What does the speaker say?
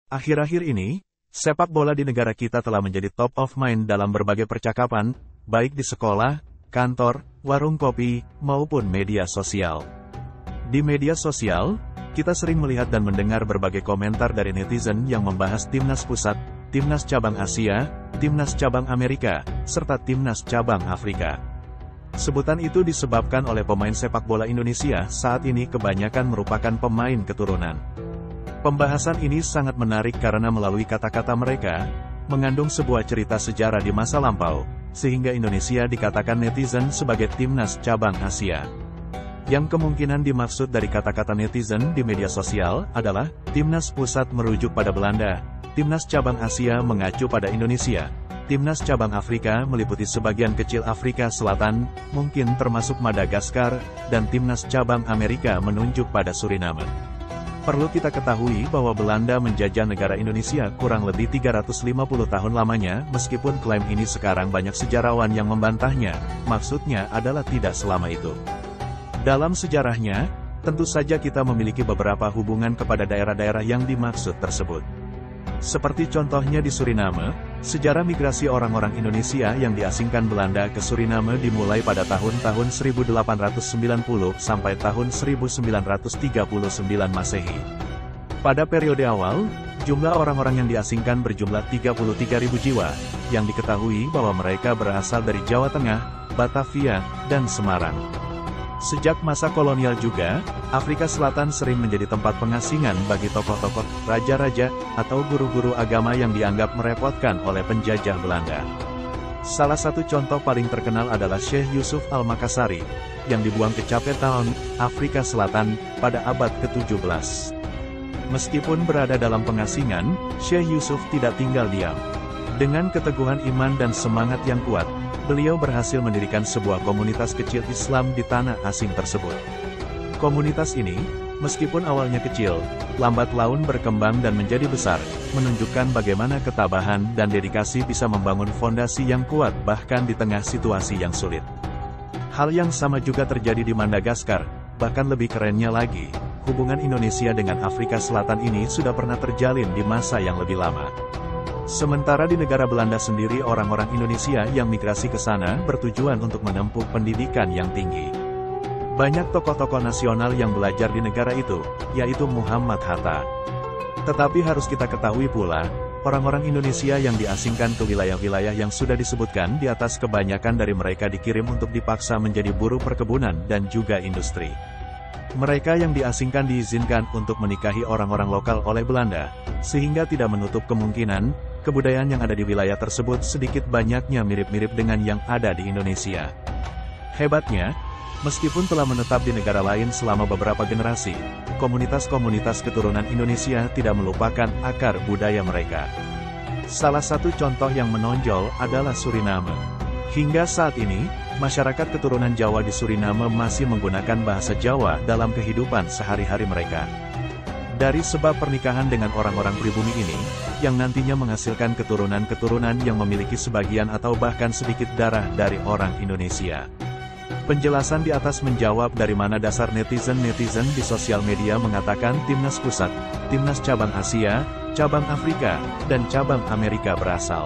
Akhir-akhir ini, sepak bola di negara kita telah menjadi top of mind dalam berbagai percakapan, baik di sekolah, kantor, warung kopi, maupun media sosial. Di media sosial, kita sering melihat dan mendengar berbagai komentar dari netizen yang membahas timnas pusat, timnas cabang Asia, timnas cabang Amerika, serta timnas cabang Afrika. Sebutan itu disebabkan oleh pemain sepak bola Indonesia saat ini kebanyakan merupakan pemain keturunan. Pembahasan ini sangat menarik karena melalui kata-kata mereka, mengandung sebuah cerita sejarah di masa lampau, sehingga Indonesia dikatakan netizen sebagai timnas cabang Asia. Yang kemungkinan dimaksud dari kata-kata netizen di media sosial adalah, timnas pusat merujuk pada Belanda, timnas cabang Asia mengacu pada Indonesia, timnas cabang Afrika meliputi sebagian kecil Afrika Selatan, mungkin termasuk Madagaskar, dan timnas cabang Amerika menunjuk pada Suriname. Perlu kita ketahui bahwa Belanda menjajah negara Indonesia kurang lebih 350 tahun lamanya, meskipun klaim ini sekarang banyak sejarawan yang membantahnya, maksudnya adalah tidak selama itu. Dalam sejarahnya, tentu saja kita memiliki beberapa hubungan kepada daerah-daerah yang dimaksud tersebut. Seperti contohnya di Suriname, sejarah migrasi orang-orang Indonesia yang diasingkan Belanda ke Suriname dimulai pada tahun-tahun 1890 sampai tahun 1939 Masehi. Pada periode awal, jumlah orang-orang yang diasingkan berjumlah 33.000 jiwa, yang diketahui bahwa mereka berasal dari Jawa Tengah, Batavia, dan Semarang. Sejak masa kolonial juga, Afrika Selatan sering menjadi tempat pengasingan bagi tokoh-tokoh, raja-raja, atau guru-guru agama yang dianggap merepotkan oleh penjajah Belanda. Salah satu contoh paling terkenal adalah Syekh Yusuf Al-Makassari, yang dibuang ke Cape Town, Afrika Selatan, pada abad ke-17. Meskipun berada dalam pengasingan, Syekh Yusuf tidak tinggal diam. Dengan keteguhan iman dan semangat yang kuat, beliau berhasil mendirikan sebuah komunitas kecil Islam di tanah asing tersebut. Komunitas ini, meskipun awalnya kecil, lambat laun berkembang dan menjadi besar, menunjukkan bagaimana ketabahan dan dedikasi bisa membangun fondasi yang kuat bahkan di tengah situasi yang sulit. Hal yang sama juga terjadi di Madagaskar, bahkan lebih kerennya lagi, hubungan Indonesia dengan Afrika Selatan ini sudah pernah terjalin di masa yang lebih lama. Sementara di negara Belanda sendiri orang-orang Indonesia yang migrasi ke sana bertujuan untuk menempuh pendidikan yang tinggi. Banyak tokoh-tokoh nasional yang belajar di negara itu, yaitu Muhammad Hatta. Tetapi harus kita ketahui pula, orang-orang Indonesia yang diasingkan ke wilayah-wilayah yang sudah disebutkan di atas kebanyakan dari mereka dikirim untuk dipaksa menjadi buruh perkebunan dan juga industri. Mereka yang diasingkan diizinkan untuk menikahi orang-orang lokal oleh Belanda, sehingga tidak menutup kemungkinan, kebudayaan yang ada di wilayah tersebut sedikit banyaknya mirip-mirip dengan yang ada di Indonesia. Hebatnya, meskipun telah menetap di negara lain selama beberapa generasi, komunitas-komunitas keturunan Indonesia tidak melupakan akar budaya mereka. Salah satu contoh yang menonjol adalah Suriname. Hingga saat ini, masyarakat keturunan Jawa di Suriname masih menggunakan bahasa Jawa dalam kehidupan sehari-hari mereka. Dari sebab pernikahan dengan orang-orang pribumi ini, yang nantinya menghasilkan keturunan-keturunan yang memiliki sebagian atau bahkan sedikit darah dari orang Indonesia. Penjelasan di atas menjawab dari mana dasar netizen-netizen di sosial media mengatakan timnas pusat, timnas cabang Asia, cabang Afrika, dan cabang Amerika berasal.